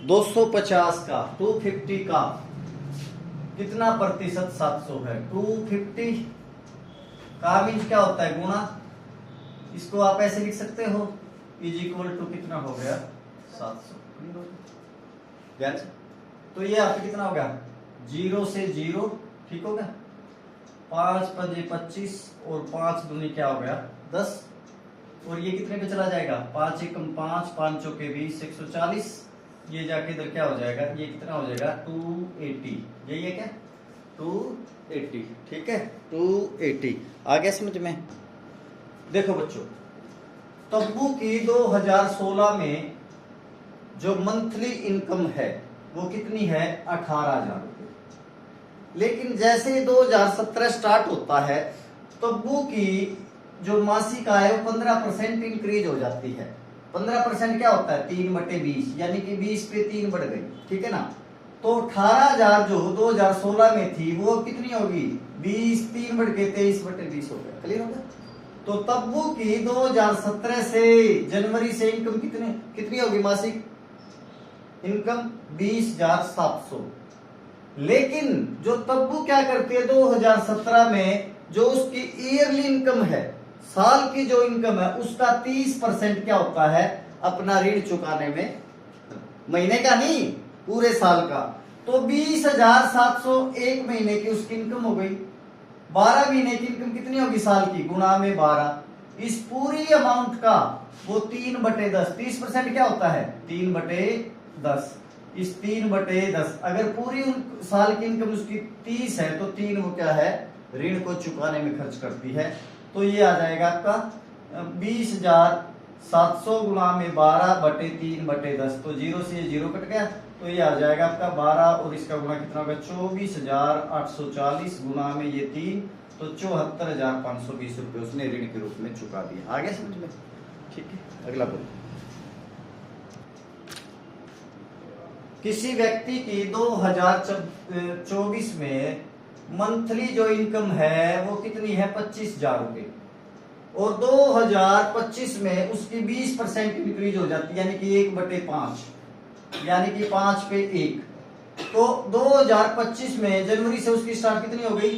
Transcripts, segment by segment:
250 का 250 का कितना प्रतिशत 700 है? 250 का मीन्स क्या होता है? गुणा। इसको आप ऐसे लिख सकते हो, इज इक्वल टू कितना हो गया? 700। ध्यान से। तो ये आपका कितना हो गया? 0 से 0, ठीक हो गया। 5 पंजे 25 और 5 दूनी क्या हो गया? 10। और ये कितने पे चला जाएगा? 5 एकम 5, 5 चौके 20, 140। ये जाके इधर क्या हो जाएगा? ये कितना हो जाएगा? 280। यही है क्या? 280, ठीक है। 280 आ गया समझ में? देखो बच्चों, तब्बू की 2016 में जो मंथली इनकम है वो कितनी है? 18,000 रुपये। लेकिन जैसे 2017 स्टार्ट होता है, तब्बू की जो मासिक आय है वो 15% इंक्रीज हो जाती है। 15% क्या होता है? 3/20, यानी कि 20 पे 3 बढ़ गई, ठीक है ना। तो 18,000 जो 2016 में थी वो कितनी होगी? 20, 3 बढ़ के 23/20 हो गया। क्लियर हो गया? तो तब्बू की 2017 से जनवरी से इनकम कितनी होगी? मासिक इनकम 20,700। लेकिन जो तब्बू क्या करती है 2017 में, जो उसकी ईयरली इनकम है, साल की जो इनकम है, उसका 30% क्या होता है? अपना ऋण चुकाने में। महीने का नहीं, पूरे साल का। तो 20,700 एक महीने की उसकी इनकम हो गई। 12 महीने की इनकम कितनी होगी साल की? गुणा में 12। इस पूरी अमाउंट का वो 3/10, 30% क्या होता है? 3/10। इस 3/10 अगर पूरी साल की इनकम उसकी 30 है तो 3 वो क्या है? ऋण को चुकाने में खर्च करती है। तो ये आ जाएगा आपका 20,700 गुणा में 12/3/10। तो 0 से 0 कट गया, तो ये आ जाएगा आपका 12 और इसका गुणा कितना होगा? 24,840 गुणा में ये 3, तो 74,520 रुपए उसने ऋण के रूप में चुका दिया। आ गया समझ में? ठीक है, अगला बोलो। किसी व्यक्ति की 2024 में मंथली जो इनकम है वो कितनी है? 25,000 रुपए। और 2025 में उसकी 20% इंक्रीज हो जाती है, यानी कि 1/5, यानी कि 5 पे 1। तो 2025 में जनवरी से उसकी स्टार्ट कितनी हो गई?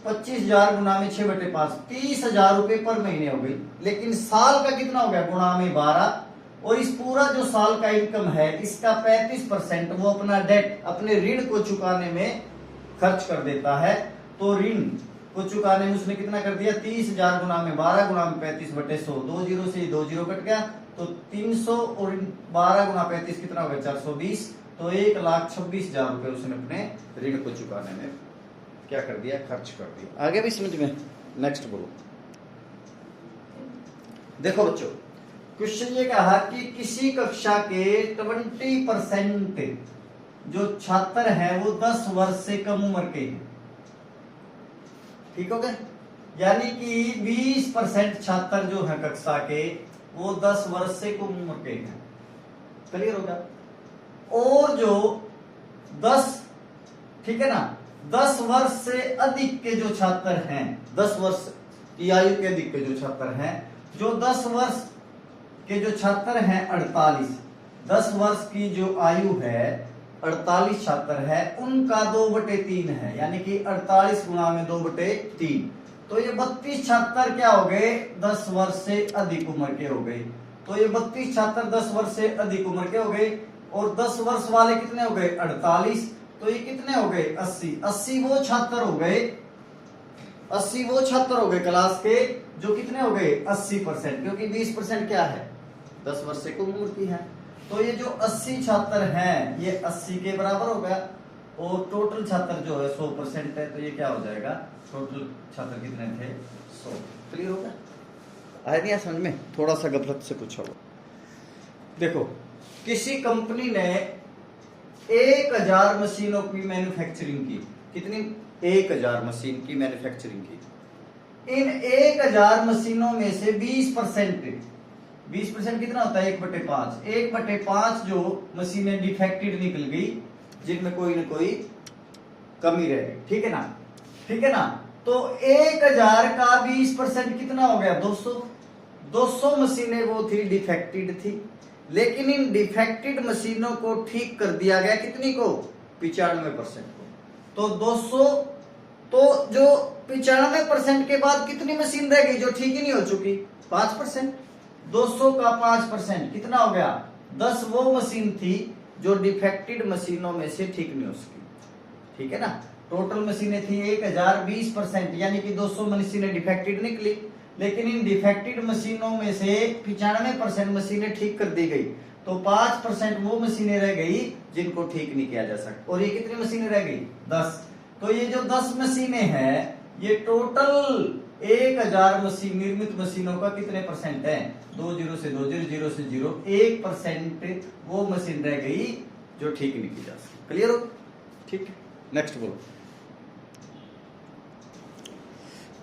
25,000 गुणा में 6/5, 30,000 रुपए पर महीने हो गई। लेकिन साल का कितना हो गया? गुणा में 12। और इस पूरा जो साल का इनकम है इसका 35% वो अपना डेट, अपने ऋण को चुकाने में खर्च कर देता है। तो ऋण को चुकाने में उसने कितना कर दिया? 30,000 गुणा में 12 गुणा में 35/100, 2 0 से 2 0 कट गया, तो 300 और 12 गुणा 35 कितना हो गया? 420। तो 1,26,000 रुपए उसने अपने ऋण को चुकाने में क्या कर दिया? खर्च कर दिया। आगे भी समझ में? नेक्स्ट बोलो। देखो बच्चों, क्वेश्चन ये कहा कि किसी कक्षा के 20% जो छात्र हैं वो 10 वर्ष से कम उम्र के हैं, ठीक हो गया। यानी कि 20% छात्र जो है कक्षा के वो 10 वर्ष से कम उम्र के हैं। क्लियर होगा? और जो 10, ठीक है ना, 10 वर्ष से अधिक के जो छात्र हैं, 10 वर्ष की आयु के अधिक के जो छात्र हैं, जो 10 वर्ष के जो छात्र हैं 48, 10 वर्ष की जो आयु है 48 छात्र है, उनका 2/3 है, यानी कि 48 गुणा में 2/3। तो ये 32 छात्र क्या हो गए? 10 वर्ष से अधिक उम्र के हो गए। तो ये 32 छात्र 10 वर्ष से अधिक उम्र के हो गए। और 10 वर्ष वाले कितने हो गए? 48। तो ये कितने हो गए? 80। 80 वो छात्र हो गए, 80 वो छात्र हो गए क्लास के, जो कितने हो गए? 80%, क्योंकि 20% क्या है? 10 वर्ष से कम उम्र की है। तो ये जो 80 छात्र हैं ये 80 के बराबर हो गया। और टोटल छात्र जो है 100% है, तो ये क्या हो जाएगा? टोटल छात्र कितने थे? 100। क्लियर होगा? आया नहीं समझ में? थोड़ा सा गफलत से पूछा हुआ। देखो, किसी कंपनी ने 1000 मशीनों की मैन्युफैक्चरिंग की। कितनी? 1000 मशीन की मैन्युफैक्चरिंग की। इन 1000 मशीनों में से 20% कितना होता है? 1/5। 1/5 जो मशीनें डिफेक्टेड निकल गई, जिनमें कोई ना कोई कमी रह गई, ठीक है ना? ठीक है ना? तो 1000 का 20% कितना हो गया? 200। 200 मशीनें वो थी डिफेक्टेड थी। लेकिन इन डिफेक्टेड मशीनों को ठीक कर दिया गया कितनी को, 95% को। तो 200, तो जो 95% के बाद कितनी मशीन रह गई जो ठीक ही नहीं हो चुकी, 5%। 200 का 5% कितना हो गया, 10 वो मशीन थी जो डिफेक्टेड मशीनों में से ठीक नहीं हो सकी, ठीक है ना। टोटल मशीनें थी 1000, 20%, यानी कि 200 मशीनें डिफेक्टेड निकली, लेकिन इन डिफेक्टेड मशीनों में से 95% मशीनें ठीक कर दी गई, तो 5% वो मशीनें रह गई जिनको ठीक नहीं किया जा सकता। और ये कितनी मशीनें रह गई, 10। तो ये जो 10 मशीनें हैं, ये टोटल 1000 मशीन निर्मित मशीनों का कितने परसेंट है, 2 0 से 2 0 0 से 0, 1% वो मशीन रह गई जो ठीक नहीं की जा सकती। क्लियर हो, ठीक है। नेक्स्ट बोलो।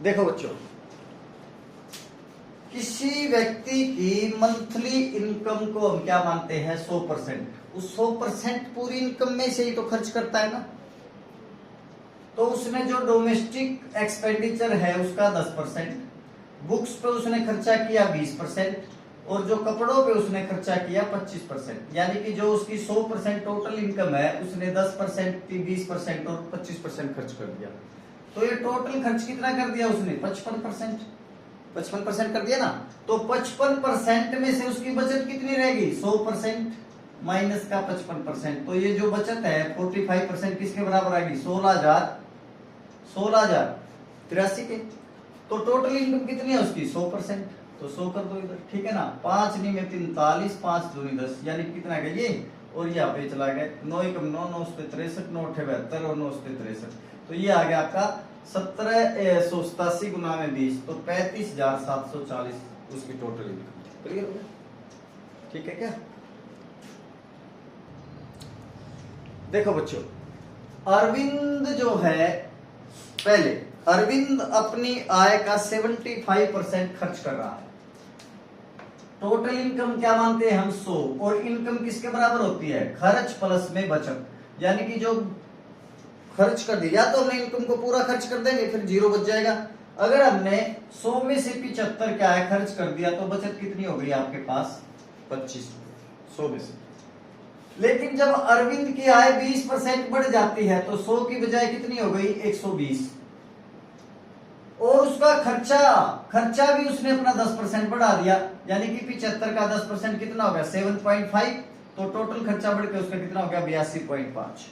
देखो बच्चों, किसी व्यक्ति की मंथली इनकम को हम क्या मानते हैं, 100%। उस 100% पूरी इनकम में से ही तो खर्च करता है ना। तो उसने जो डोमेस्टिक एक्सपेंडिचर है उसका 10%, बुक्स पे उसने खर्चा किया 20%, और जो कपड़ों पे उसने खर्चा किया 25%। यानी कि जो उसकी 100% टोटल इनकम है, उसने 10% की 20% और 25% खर्च कर दिया। तो ये टोटल खर्च कितना कर दिया उसने, 55%। 55% कर दिया ना। तो 55% में से उसकी बचत कितनी रहेगी, 100% माइनस का 55%। तो ये जो बचत है 45% किसके बराबर आएगी, 16,083 के। तो टोटल इनकम कितनी है उसकी, 100%। तो 100 कर दो इधर, ठीक है ना। 5 नी में 43, 5 दूनी 10, यानी कितना गया ये, और यहाँ पे चला गया 9 एकम 9, 9 से 63, 9 72 और 9 से 63। तो ये आ गया आपका 1787 गुना में 20, तो 35,740 उसकी टोटल इनकम। क्लियर हो गया, ठीक है क्या। देखो बच्चों, अरविंद जो है, पहले अरविंद अपनी आय का 75% खर्च कर रहा है। टोटल इनकम क्या मानते हैं हम, 100, और इनकम किसके बराबर होती है, खर्च प्लस में बचत। यानी कि जो खर्च कर दिया, या तो हमने इनकम को पूरा खर्च कर देंगे फिर 0 बच जाएगा। अगर हमने 100 में से 75 क्या है खर्च कर दिया, तो बचत कितनी हो गई आपके पास, 25, 100 में से। लेकिन जब अरविंद की आय 20% बढ़ जाती है, तो 100 की बजाय कितनी हो गई, 120, और उसका खर्चा भी उसने अपना 10% बढ़ा दिया, यानी कि 75 का 10% कितना हो गया, 7.5। तो टोटल खर्चा बढ़ के उसका कितना हो गया, 82.5।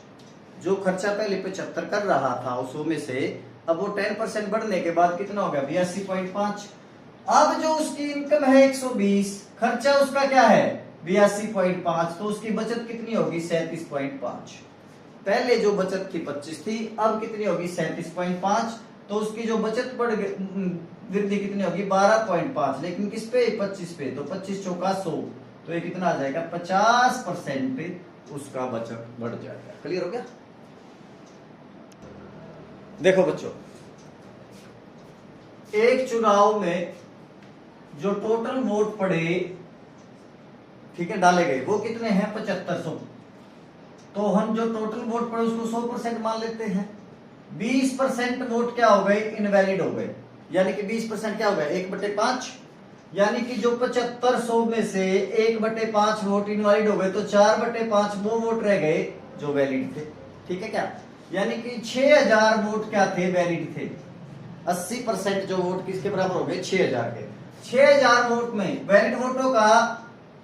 जो खर्चा पहले 75 कर रहा था 100 में से, अब वो 10% बढ़ने के बाद कितना हो गया, 82.5। अब जो उसकी इनकम है 120, खर्चा उसका क्या है 82.5, तो उसकी बचत कितनी होगी, 37.5। पहले जो बचत थी 25 थी, अब कितनी होगी, 37.5। तो उसकी जो बचत बढ़ वृद्धि कितनी होगी, 12.5, लेकिन किस पे, 25 पे। तो 25 चौका 100, तो ये कितना आ जाएगा, 50% उसका बचत बढ़ जाएगा। क्लियर हो गया। देखो बच्चों, एक चुनाव में जो टोटल वोट पड़े, ठीक है, डाले गए, वो कितने हैं, 7500। तो हम जो टोटल वोट पड़े उसको 100% मान लेते हैं। 20% वोट क्या हो गए, इनवैलिड हो गए, यानी कि 20% क्या हो गया, 1/5, यानी कि जो 7500 में से 1/5 वोट इनवैलिड हो गए, तो 4/5 वो वोट रह गए जो वैलिड थे। ठीक है क्या, यानी कि 6000 वोट क्या थे, वैलिड थे। 80% जो वोट किसके बराबर हो गए, 6000 के। 6000 वोट में वैलिड वोटों का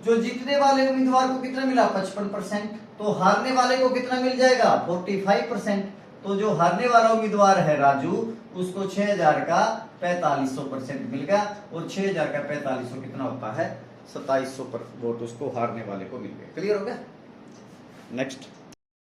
जो जीतने वाले उम्मीदवार को कितना मिला, 55%। तो हारने वाले को कितना मिल जाएगा, 45%। तो जो हारने वाला उम्मीदवार है राजू, उसको 6000 का 4500% मिल गया, और 6000 का 4500 कितना होता है, 2700 वोट उसको हारने वाले को मिल गए। क्लियर हो गया। नेक्स्ट।